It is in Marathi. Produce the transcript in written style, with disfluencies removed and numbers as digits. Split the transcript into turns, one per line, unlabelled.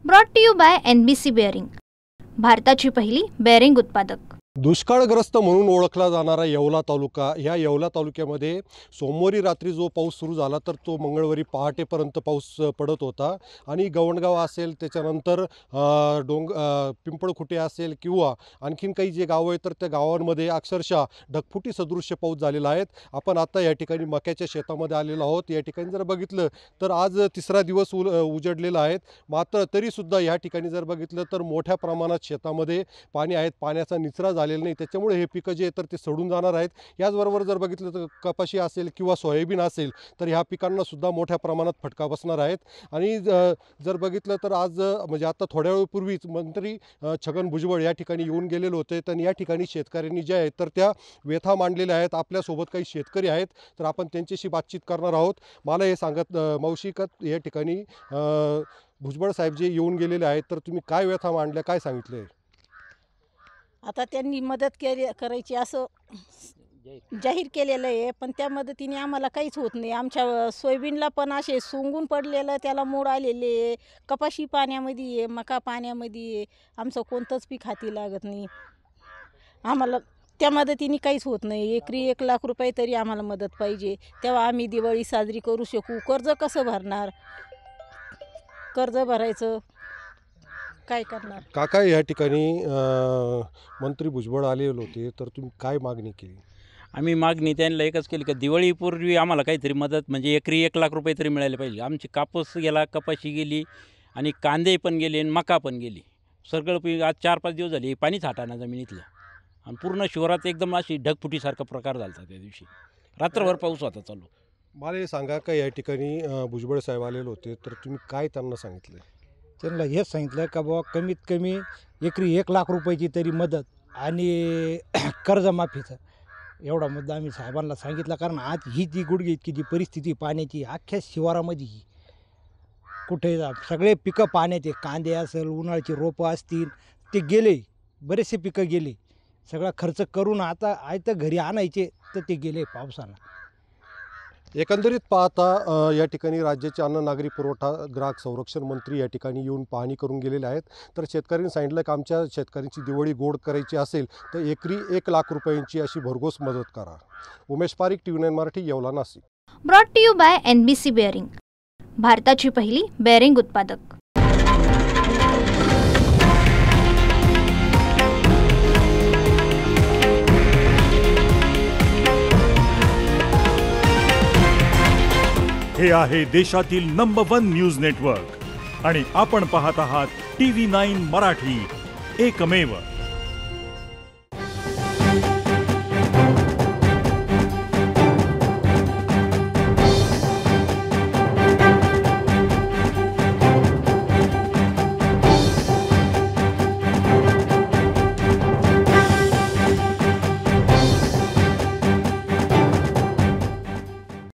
Brought to you by NBC bearing, भारताची पहिली बेअरिंग उत्पादक।
दुष्काळग्रस्त म्हणून ओळखला जाणारा येवला तालुका, या येवला तालुक्यामध्ये सोमवारी रात्री जो पाऊस सुरू झाला तर तो मंगळवारी पहाटेपर्यंत पाऊस पडत होता आणि गवणगाव असेल, त्याच्यानंतर पिंपळखुटे असेल किंवा आणखीन काही जे गावं आहेत तर त्या गावांमध्ये अक्षरशः ढगफुटी सदृश्य पाऊस झालेला आहे। आपण आता या ठिकाणी मक्याच्या शेतामध्ये आलेलो आहोत। या ठिकाणी जर बघितलं तर आज तिसरा दिवस उजडलेला आहे, मात्र तरीसुद्धा या ठिकाणी जर बघितलं तर मोठ्या प्रमाणात शेतामध्ये पाणी आहे, पाण्याचा निचरा झालेला नाही, त्याच्यामुळे हे पिकं जे तर ते सडून जाणार आहेत। याचबरोबर जर बघितलं तर कपाशी असेल किंवा सोयाबीन असेल तर ह्या पिकांना सुद्धा मोठ्या प्रमाणात फटका बसणार आहेत। आणि जर बघितलं तर आज म्हणजे आता थोड्या वेळपूर्वीच मंत्री छगन भुजबळ या ठिकाणी येऊन गेलेले होते, तर या ठिकाणी शेतकऱ्यांनी जे आहेत तर त्या व्यथा मांडलेल्या आहेत। आपल्यासोबत काही शेतकरी आहेत तर आपण त्यांच्याशी बातचीत करणार आहोत। मला हे सांगत मावशी का या ठिकाणी भुजबळ साहेब जे येऊन गेलेले आहेत तर तुम्ही काय व्यथा मांडल्या, काय सांगितले?
आता त्यांनी मदत करायची असं जाहीर केलेलं आहे, पण त्या मदतीने आम्हाला काहीच होत नाही। आमच्या सोयाबीनला पण असे सोंगून पडलेलं, त्याला मोड आलेले आहे, कपाशी पाण्यामध्ये आहे, मका पाण्यामध्ये आहे, आमचं कोणतंच पीक हाती लागत नाही। आम्हाला त्या मदतीने काहीच होत नाही। एकरी 1 लाख रुपये तरी आम्हाला मदत पाहिजे, तेव्हा आम्ही दिवाळी साजरी करू शकू। कर्ज कसं भरणार? कर्ज भरायचं काय करणार?
काका या ठिकाणी मंत्री भुजबळ आलेले होते तर तुम्ही काय मागणी केली?
आम्ही मागणी त्यांना एकच केली की दिवाळीपूर्वी आम्हाला काहीतरी मदत, म्हणजे एकरी 1 लाख रुपये तरी मिळाले पाहिजे। आमची कापूस गेला, कपाशी गेली आणि कांदे पण गेले आणि मका पण गेली। सगळं पीक आज 4-5 दिवस झाले पाणीच हाताना जमिनीतलं, आणि पूर्ण शिवारात एकदम अशी ढगफुटीसारखा प्रकार झाला त्या दिवशी। रात्रभर पाऊस होता चालू।
मला हे सांगा का या ठिकाणी भुजबळ साहेब आलेले होते तर तुम्ही काय त्यांना सांगितलं?
त्यांना हेच सांगितलं का बाबा कमीत कमी एकरी 1 लाख रुपयाची तरी मदत आणि कर्जमाफीचं एवढा मुद्दा आम्ही साहेबांना सांगितला। कारण आज ही जी गुडघे इतकी जी परिस्थिती पाण्याची अख्ख्या शिवारामध्ये ही कुठे सगळे पिकं पाण्याचे, कांदे असेल, उन्हाळ्याची रोपं असतील ते गेले, बरेचसे पिकं गेले। सगळा खर्च करून आता आयतं घरी आणायचे तर ते गेले पावसानं।
एकंदरीत पाहता या ठिकाणी राज्याचे अन्न नागरी पुरवठा ग्राहक संरक्षण मंत्री या ठिकाणी येऊन पाहणी करून गेलेले आहेत। तर शेतकऱ्यांनी सांगितलं की आमच्या शेतकऱ्यांची दिवाळी गोड करायची असेल तर एकरी 1 लाख रुपयांची अशी भरघोस मदत करा। Umesh Pareek, TV9 Marathi, Yeola, Nashik.
Brought to you by NBC bearing, भारताची पहिली बेअरिंग उत्पादक।
हे आहे देशातील नंबर 1 न्यूज नेटवर्क आणि आपण पाहत आहात TV9 मराठी, एकमेव।